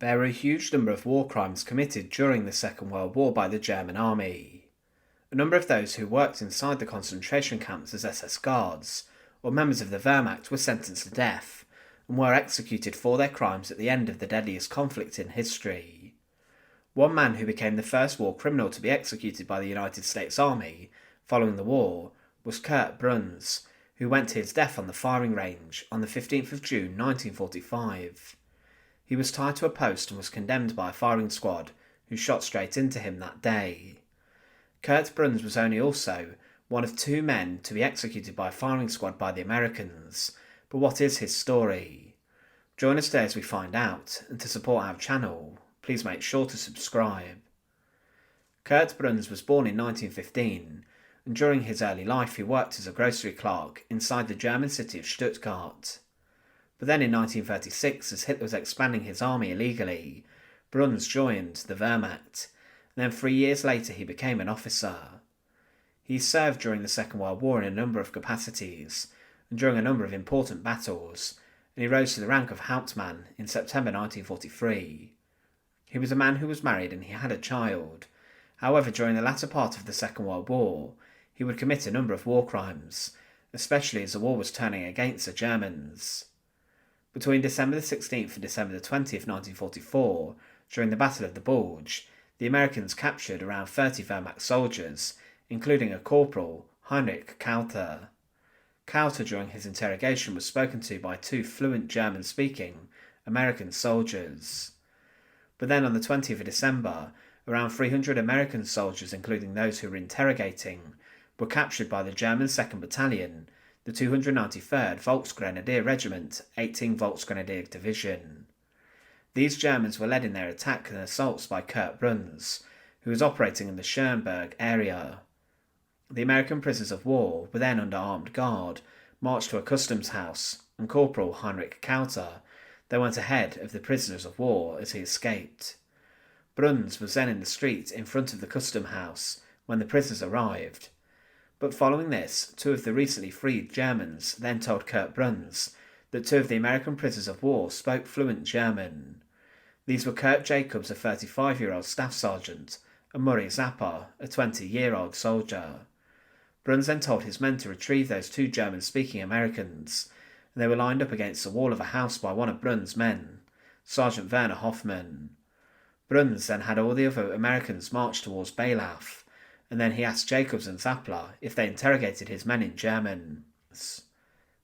There were a huge number of war crimes committed during the Second World War by the German army. A number of those who worked inside the concentration camps as SS guards or members of the Wehrmacht were sentenced to death and were executed for their crimes at the end of the deadliest conflict in history. One man who became the first war criminal to be executed by the United States Army following the war was Curt Bruns, who went to his death on the firing range on the 15th of June 1945. He was tied to a post and was condemned by a firing squad who shot straight into him that day. Curt Bruns was only also one of two men to be executed by a firing squad by the Americans, but what is his story? Join us today as we find out, and to support our channel, please make sure to subscribe. Curt Bruns was born in 1915, and during his early life he worked as a grocery clerk inside the German city of Stuttgart. But then in 1936, as Hitler was expanding his army illegally, Bruns joined the Wehrmacht, and then 3 years later he became an officer. He served during the Second World War in a number of capacities, and during a number of important battles, and he rose to the rank of Hauptmann in September 1943. He was a man who was married and he had a child. However, during the latter part of the Second World War, he would commit a number of war crimes, especially as the war was turning against the Germans. Between December the 16th and December the 20th, 1944, during the Battle of the Bulge, the Americans captured around 30 Wehrmacht soldiers, including a corporal, Heinrich Kauter. Kauter, during his interrogation, was spoken to by two fluent German-speaking American soldiers. But then on the 20th of December, around 300 American soldiers, including those who were interrogating, were captured by the German 2nd Battalion, the 293rd Volksgrenadier Regiment, 18 Volksgrenadier Division. These Germans were led in their attack and assaults by Curt Bruns, who was operating in the Schönberg area. The American prisoners of war were then under armed guard, marched to a customs house, and Corporal Heinrich Kauter then went ahead of the prisoners of war as he escaped. Bruns was then in the street in front of the custom house when the prisoners arrived. But following this, two of the recently freed Germans then told Curt Bruns that two of the American prisoners of war spoke fluent German. These were Kurt Jacobs, a 35-year-old staff sergeant, and Murray Zappa, a 20-year-old soldier. Bruns then told his men to retrieve those two German-speaking Americans, and they were lined up against the wall of a house by one of Bruns' men, Sergeant Werner Hoffman. Bruns then had all the other Americans march towards Beilaf, and then he asked Jacobs and Zappler if they interrogated his men in German.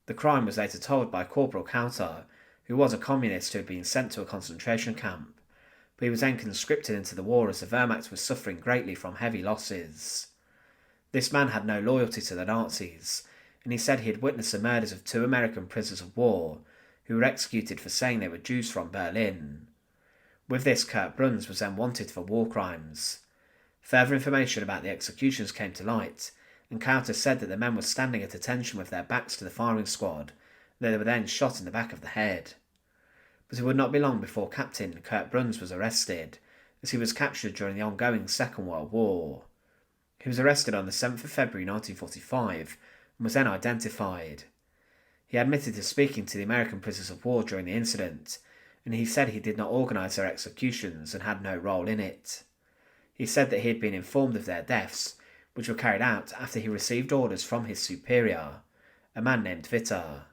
The crime was later told by Corporal Kauter, who was a communist who had been sent to a concentration camp, but he was then conscripted into the war as the Wehrmacht was suffering greatly from heavy losses. This man had no loyalty to the Nazis, and he said he had witnessed the murders of two American prisoners of war who were executed for saying they were Jews from Berlin. With this, Curt Bruns was then wanted for war crimes. Further information about the executions came to light, and Kauter said that the men were standing at attention with their backs to the firing squad, and they were then shot in the back of the head. But it would not be long before Captain Curt Bruns was arrested, as he was captured during the ongoing Second World War. He was arrested on the 7th of February 1945 and was then identified. He admitted to speaking to the American prisoners of war during the incident, and he said he did not organise their executions and had no role in it. He said that he had been informed of their deaths, which were carried out after he received orders from his superior, a man named Witter.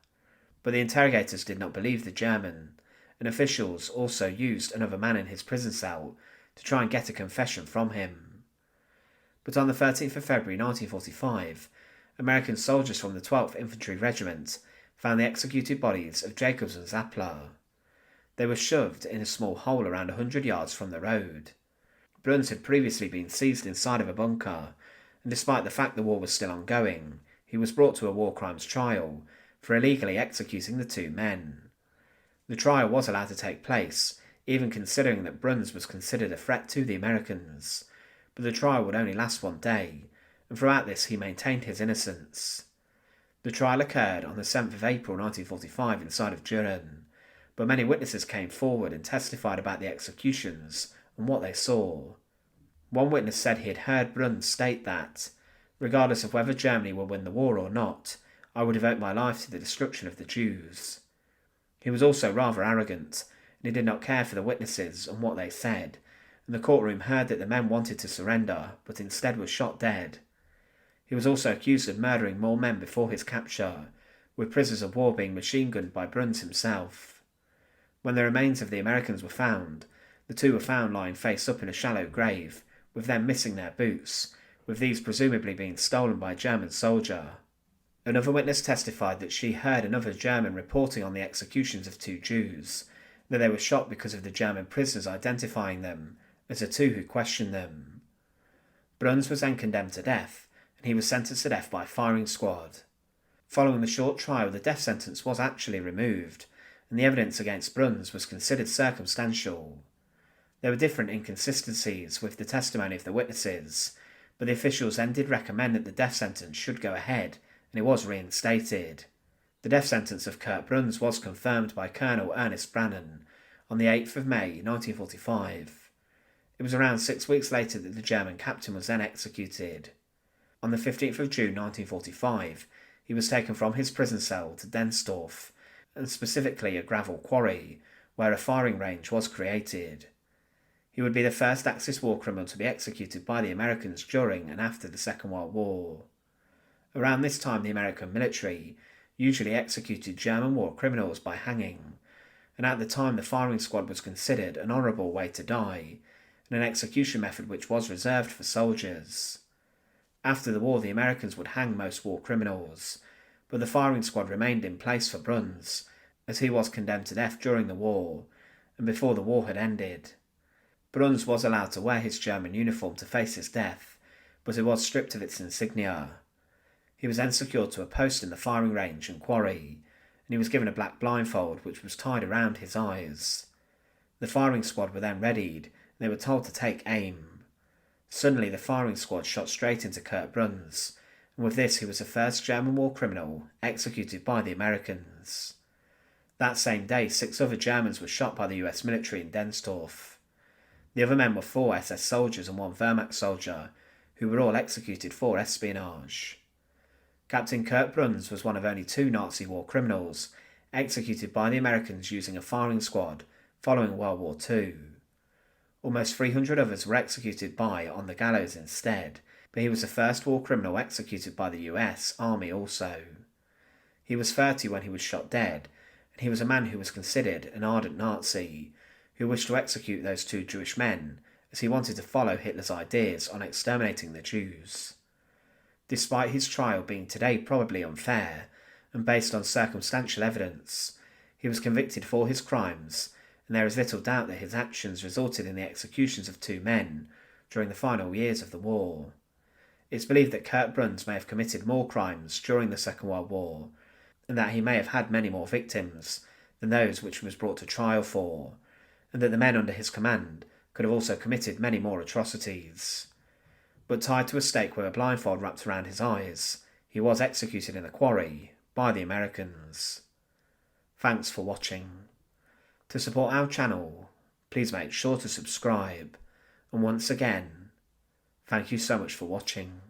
But the interrogators did not believe the German, and officials also used another man in his prison cell to try and get a confession from him. But on the 13th of February 1945, American soldiers from the 12th Infantry Regiment found the executed bodies of Jacobs and Zappler. They were shoved in a small hole around 100 yards from the road. Bruns had previously been seized inside of a bunker, and despite the fact the war was still ongoing, he was brought to a war crimes trial for illegally executing the two men. The trial was allowed to take place, even considering that Bruns was considered a threat to the Americans, but the trial would only last 1 day, and throughout this he maintained his innocence. The trial occurred on the 7th of April 1945 inside of Düren, but many witnesses came forward and testified about the executions and what they saw. One witness said he had heard Bruns state that, regardless of whether Germany will win the war or not, I would devote my life to the destruction of the Jews. He was also rather arrogant, and he did not care for the witnesses and what they said, and the courtroom heard that the men wanted to surrender, but instead was shot dead. He was also accused of murdering more men before his capture, with prisoners of war being machine-gunned by Bruns himself. When the remains of the Americans were found, the two were found lying face up in a shallow grave, with them missing their boots, with these presumably being stolen by a German soldier. Another witness testified that she heard another German reporting on the executions of two Jews, that they were shot because of the German prisoners identifying them as the two who questioned them. Bruns was then condemned to death, and he was sentenced to death by firing squad. Following the short trial, the death sentence was actually removed, and the evidence against Bruns was considered circumstantial. There were different inconsistencies with the testimony of the witnesses, but the officials then did recommend that the death sentence should go ahead, and it was reinstated. The death sentence of Curt Bruns was confirmed by Colonel Ernest Brannan on the 8th of May 1945. It was around 6 weeks later that the German captain was then executed. On the 15th of June 1945, he was taken from his prison cell to Densdorf, and specifically a gravel quarry, where a firing range was created. He would be the first Axis war criminal to be executed by the Americans during and after the Second World War. Around this time, the American military usually executed German war criminals by hanging, and at the time the firing squad was considered an honourable way to die, and an execution method which was reserved for soldiers. After the war, the Americans would hang most war criminals, but the firing squad remained in place for Bruns, as he was condemned to death during the war, and before the war had ended. Bruns was allowed to wear his German uniform to face his death, but it was stripped of its insignia. He was then secured to a post in the firing range and quarry, and he was given a black blindfold which was tied around his eyes. The firing squad were then readied, and they were told to take aim. Suddenly the firing squad shot straight into Curt Bruns, and with this he was the first German war criminal executed by the Americans. That same day, 6 other Germans were shot by the US military in Densdorf. The other men were 4 SS soldiers and 1 Wehrmacht soldier, who were all executed for espionage. Captain Curt Bruns was one of only 2 Nazi war criminals executed by the Americans using a firing squad following World War II. Almost 300 others were executed on the gallows instead, but he was the first war criminal executed by the US Army also. He was 30 when he was shot dead, and he was a man who was considered an ardent Nazi, who wished to execute those 2 Jewish men, as he wanted to follow Hitler's ideas on exterminating the Jews. Despite his trial being today probably unfair, and based on circumstantial evidence, he was convicted for his crimes, and there is little doubt that his actions resulted in the executions of 2 men during the final years of the war. It's believed that Curt Bruns may have committed more crimes during the Second World War, and that he may have had many more victims than those which he was brought to trial for, and that the men under his command could have also committed many more atrocities. But tied to a stake with a blindfold wrapped around his eyes, he was executed in a quarry by the Americans. Thanks for watching. To support our channel, please make sure to subscribe, and once again, thank you so much for watching.